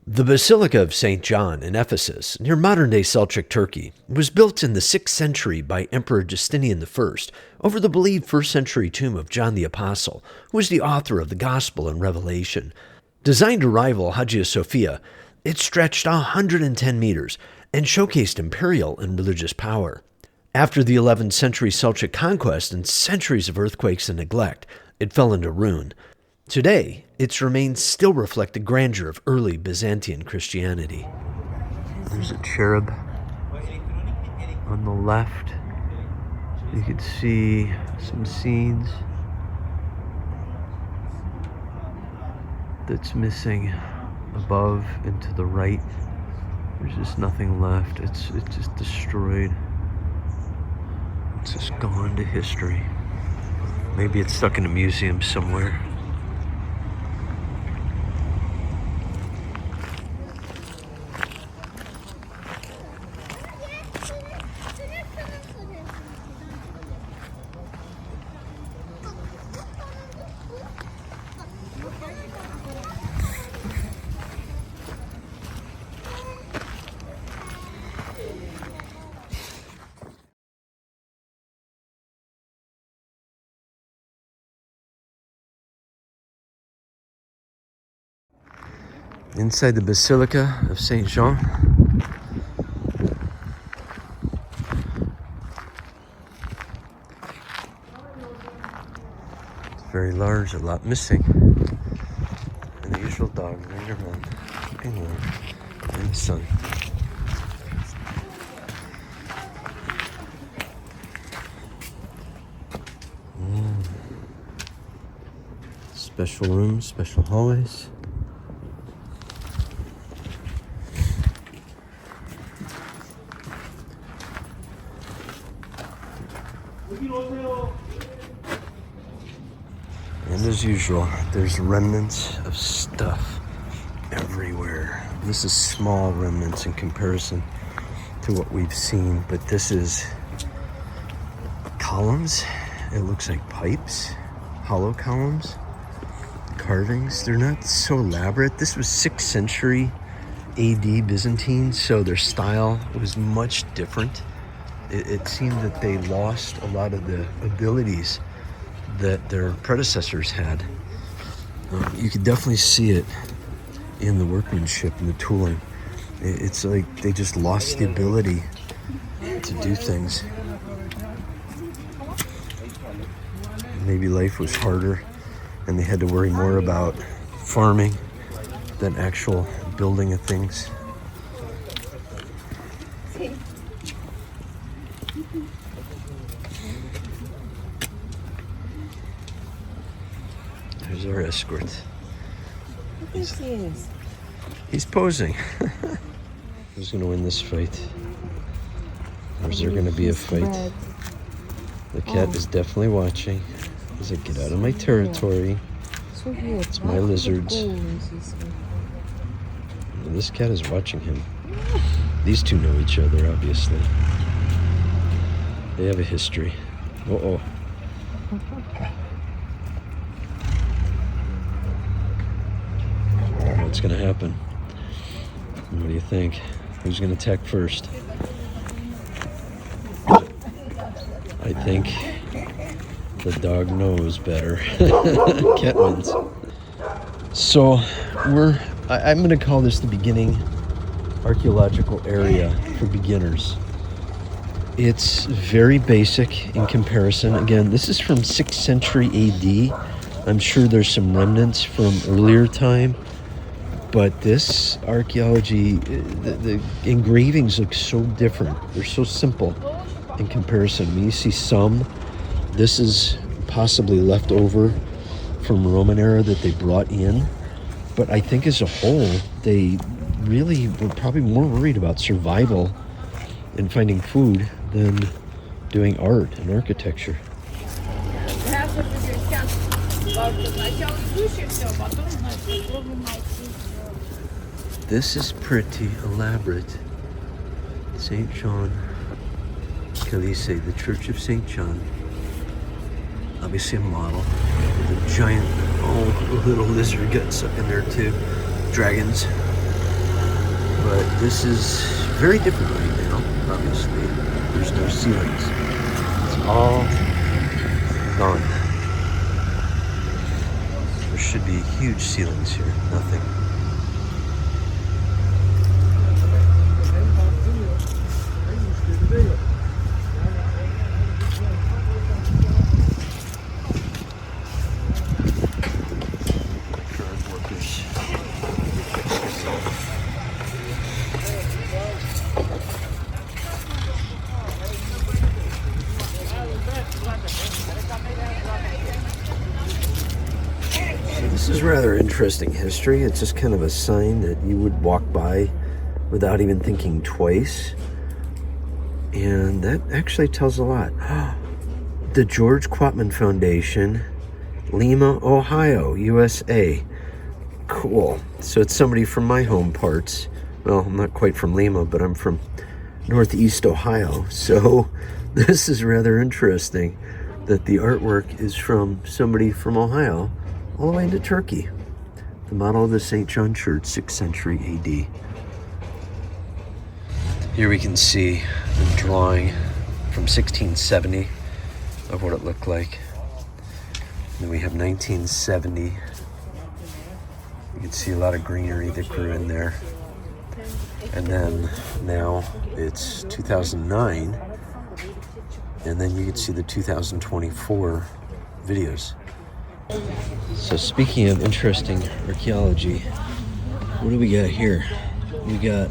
The Basilica of St. John in Ephesus, near modern-day Seljuk Turkey, was built in the 6th century by Emperor Justinian I over the believed 1st century tomb of John the Apostle, who was the author of the Gospel and Revelation. Designed to rival Hagia Sophia, it stretched 110 meters and showcased imperial and religious power. After the 11th century Seljuk conquest and centuries of earthquakes and neglect, it fell into ruin. Today, its remains still reflect the grandeur of early Byzantine Christianity. There's a cherub on the left. You can see some scenes that's missing above and to the right. There's just nothing left. It's just destroyed. It's just gone to history. Maybe it's stuck in a museum somewhere. Inside the Basilica of St. Jean. It's very large, a lot missing. And the usual dog running around, keeping warm in the sun. Special rooms, special hallways. And as usual, there's remnants of stuff everywhere. This is small remnants in comparison to what we've seen, but this is columns. It looks like pipes, hollow columns, carvings. They're not so elaborate. This was 6th century AD Byzantine, so their style was much different. It seemed that they lost a lot of the abilities that their predecessors had. You could definitely see it in the workmanship and the tooling. It's like they just lost the ability to do things. Maybe life was harder and they had to worry more about farming than actual building of things. There's our escort. He's posing. Who's going to win this fight? Or is there going to be a fight? The cat is definitely watching. He's like, get out of my territory. It's my lizards. And this cat is watching him. These two know each other, obviously. They have a history. Uh-oh. What's going to happen? What do you think? Who's going to attack first? I think the dog knows better. Cat wins. So I'm going to call this the beginning archaeological area for beginners. It's very basic in comparison. Again, this is from 6th century AD. I'm sure there's some remnants from earlier time. But this archaeology, the engravings look so different. They're so simple in comparison. When you see some, this is possibly left over from Roman era that they brought in. But I think as a whole, they really were probably more worried about survival and finding food than doing art and architecture. This is pretty elaborate. St. John Calise, the Church of St. John. Obviously a model. The giant, little lizard got stuck in there too. Dragons. But this is very different right now, obviously. There's no ceilings. It's all gone. There should be huge ceilings here. Nothing. This is rather interesting history. It's just kind of a sign that you would walk by without even thinking twice. And that actually tells a lot. The George Quatman Foundation, Lima, Ohio, USA. Cool. So it's somebody from my home parts. Well, I'm not quite from Lima, but I'm from Northeast Ohio. So this is rather interesting that the artwork is from somebody from Ohio all the way into Turkey. The model of the St. John Church, 6th century AD. Here we can see the drawing from 1670 of what it looked like. And then we have 1970. You can see a lot of greenery that grew in there. And then now it's 2009. And then you can see the 2024 videos. So speaking of interesting archaeology, what do we got here? We got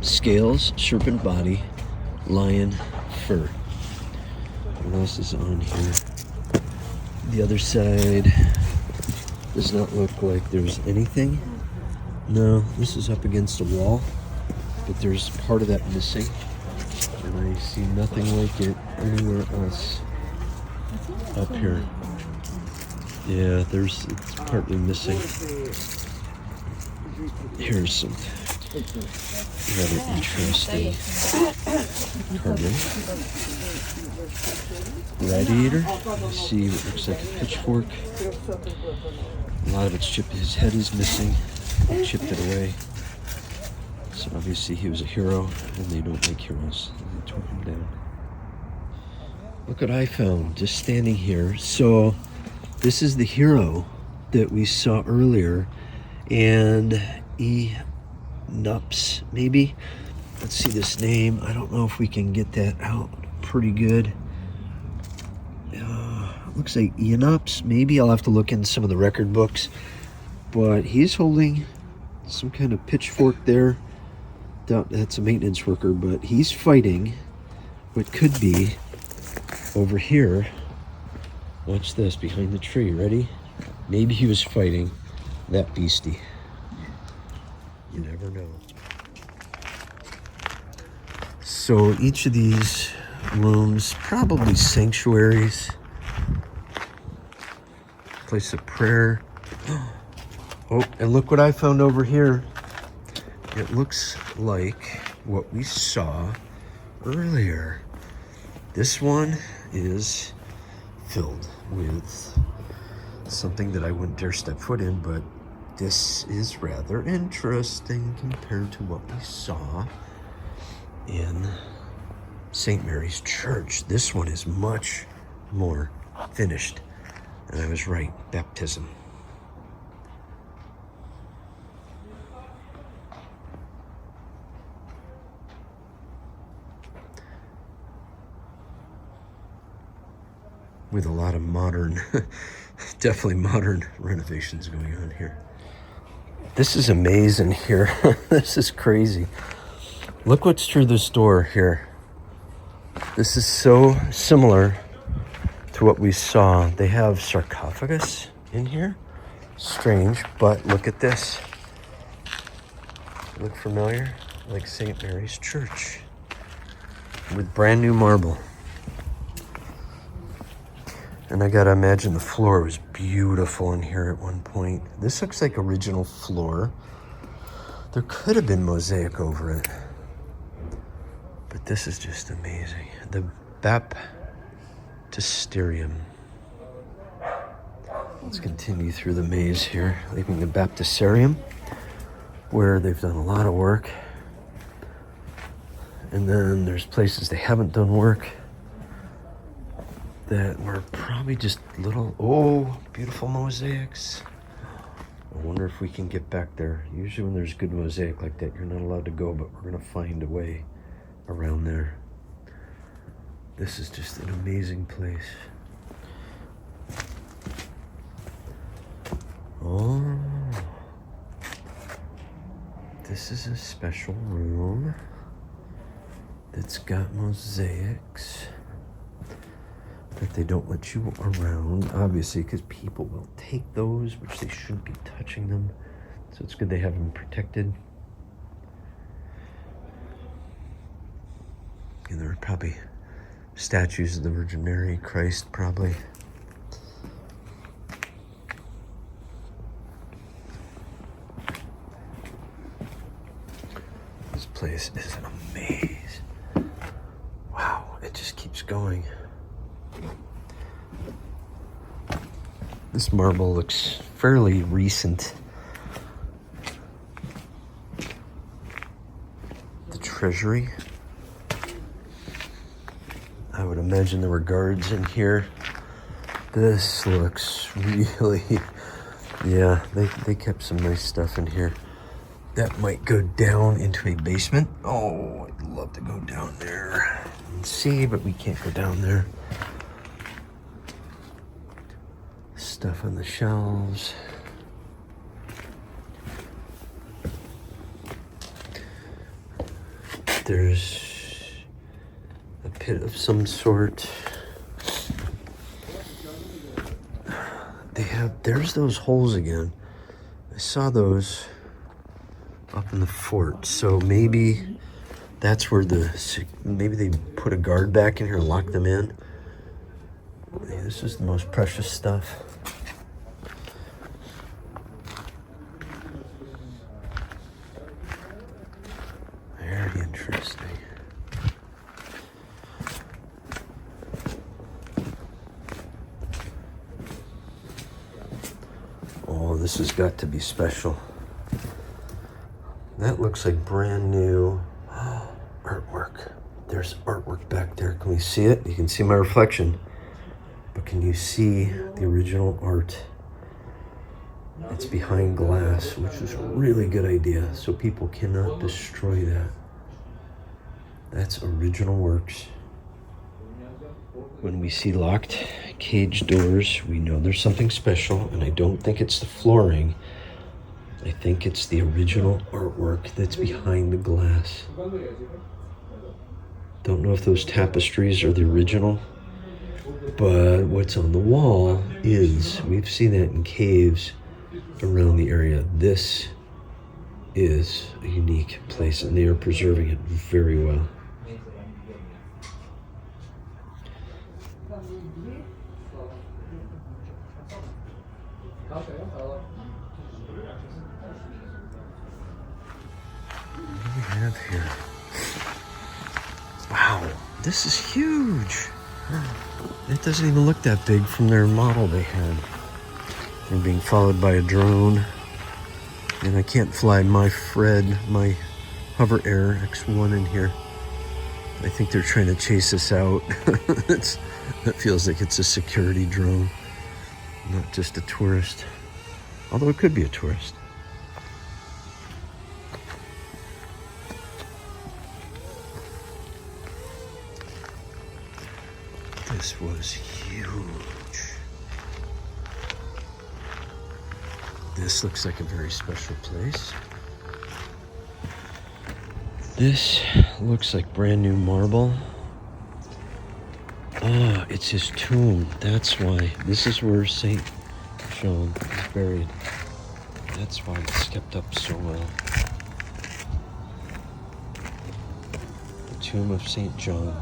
scales, serpent body, lion, fur. What else is on here? The other side does not look like there's anything. No, this is up against a wall, but there's part of that missing. And I see nothing like it anywhere else up here. Yeah, it's partly missing. Here's some rather interesting carving. Gladiator. I see what looks like a pitchfork. A lot of it's chipped. His head is missing. They chipped it away. So obviously he was a hero, and they don't make heroes. They tore him down. Look what I found just standing here. So this is the hero that we saw earlier, and Nups, maybe. Let's see this name. I don't know if we can get that out pretty good. Looks like Eonops, maybe. I'll have to look in some of the record books. But he's holding some kind of pitchfork there. Doubt that's a maintenance worker, but he's fighting what could be over here. Watch this, behind the tree, ready? Maybe he was fighting that beastie. You never know. So each of these rooms, probably sanctuaries, place of prayer. Oh, and look what I found over here. It looks like what we saw earlier. This one is filled with something that I wouldn't dare step foot in, but this is rather interesting compared to what we saw in St. Mary's Church. This one is much more finished. And I was right, baptism. With a lot of modern, definitely modern renovations going on here. This is amazing here. This is crazy. Look what's through this door here. This is so similar to what we saw. They have sarcophagus in here. Strange, but look at this. Look familiar? Like St. Mary's Church with brand new marble. And I gotta imagine the floor was beautiful in here at one point. This looks like original floor. There could have been mosaic over it. But this is just amazing. The Baptisterium. Let's continue through the maze here, leaving the Baptisterium, where they've done a lot of work. And then there's places they haven't done work that were probably just little, oh, beautiful mosaics. I wonder if we can get back there. Usually when there's good mosaic like that, you're not allowed to go, but we're gonna find a way around there. This is just an amazing place. Oh, this is a special room that's got mosaics that they don't let you around, obviously, because people will take those, which they shouldn't be touching them. So it's good they have them protected. And there are probably statues of the Virgin Mary, Christ, probably. This place is an amaze. Wow, it just keeps going. This marble looks fairly recent. The Treasury. I would imagine there were guards in here. This looks really, yeah, they kept some nice stuff in here. That might go down into a basement. Oh, I'd love to go down there and see, but we can't go down there. Stuff on the shelves. There's a pit of some sort. There's those holes again. I saw those up in the fort. So maybe that's where maybe they put a guard back in here and lock them in. This is the most precious stuff. Very interesting. Oh, this has got to be special. That looks like brand new artwork. There's artwork back there. Can we see it? You can see my reflection. But can you see the original art? It's behind glass, which is a really good idea. So people cannot destroy that. That's original works. When we see locked cage doors, we know there's something special, and I don't think it's the flooring. I think it's the original artwork that's behind the glass. Don't know if those tapestries are the original, but what's on the wall is, we've seen that in caves around the area. This is a unique place, and they are preserving it very well. What do we have here? Wow, this is huge. It doesn't even look that big from their model they had. They're being followed by a drone. And I can't fly my Hover Air X1 in here. I think they're trying to chase us out. That feels like it's a security drone, not just a tourist. Although it could be a tourist. This was huge. This looks like a very special place. This looks like brand new marble. Ah, it's his tomb. That's why. This is where St. John is buried. That's why it's kept up so well. The tomb of St. John.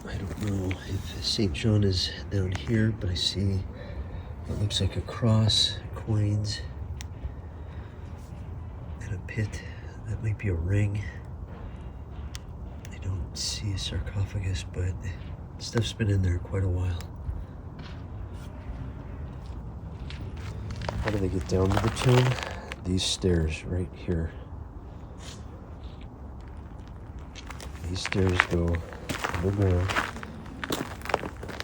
I don't know if St. John is down here, but I see it looks like a cross, coins, and a pit. That might be a ring. I don't see a sarcophagus, but stuff's been in there quite a while. How do they get down to the tomb? these stairs right here. These stairs go underground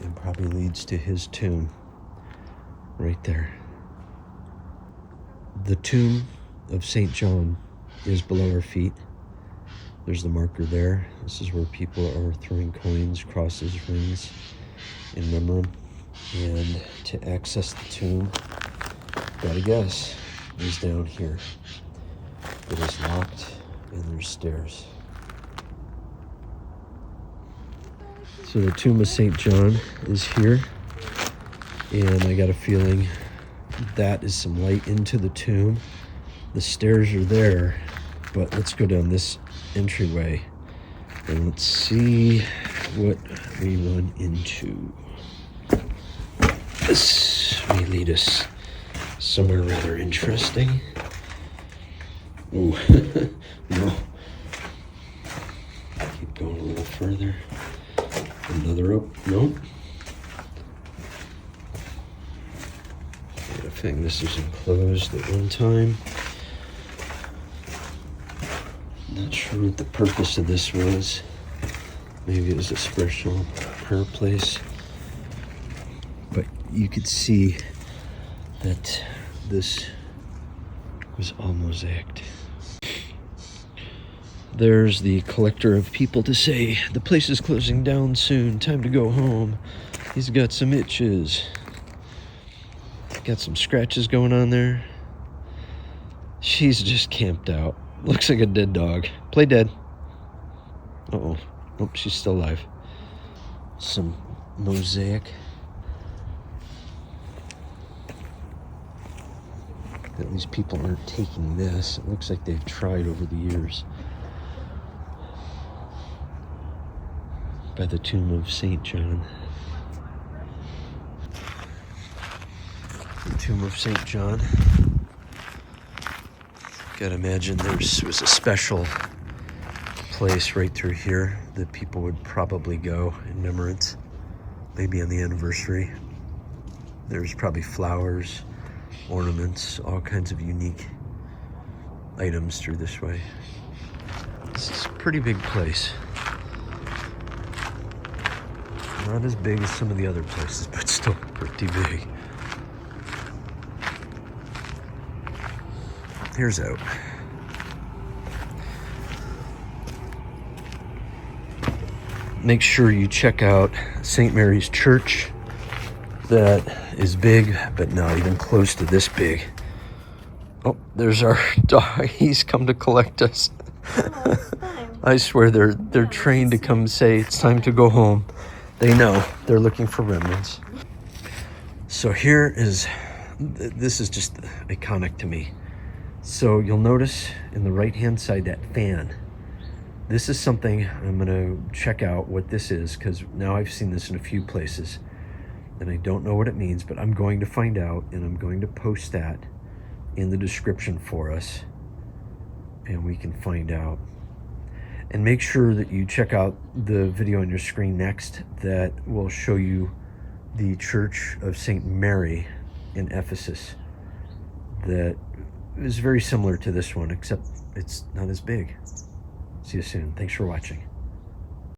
and probably leads to his tomb right there. The tomb of St. John is below our feet. There's the marker there. This is where people are throwing coins, crosses, rings in memory. And to access the tomb, gotta guess, is down here. It is locked and there's stairs. So the tomb of St. John is here, and I got a feeling that is some light into the tomb. The stairs are there, but let's go down this entryway and let's see what we run into. This may lead us somewhere rather interesting. Ooh, no. Keep going a little further. Another up, no. I got a feeling this was enclosed at one time. Not sure what the purpose of this was. Maybe it was a special prayer place. But you could see that this was all mosaicked. There's the collector of people to say, the place is closing down soon, time to go home. He's got some itches. Got some scratches going on there. She's just camped out. Looks like a dead dog. Play dead. Uh-oh. Oh, she's still alive. Some mosaic. At least people aren't taking this. It looks like they've tried over the years. By the tomb of St. John. The tomb of St. John. Gotta imagine there was a special place right through here that people would probably go in remembrance, maybe on the anniversary. There's probably flowers, ornaments, all kinds of unique items through this way. This is a pretty big place. Not as big as some of the other places, but still pretty big. Here's out. Make sure you check out St. Mary's Church. That is big, but not even close to this big. Oh, there's our dog. He's come to collect us. I swear they're trained to come say it's time to go home. They know. They're looking for remnants. So here is, this is just iconic to me. So you'll notice in the right-hand side that fan. This is something I'm gonna check out what this is, because now I've seen this in a few places and I don't know what it means, but I'm going to find out and I'm going to post that in the description for us and we can find out. And make sure that you check out the video on your screen next that will show you the Church of St. Mary in Ephesus that is very similar to this one, except it's not as big. See you soon. Thanks for watching.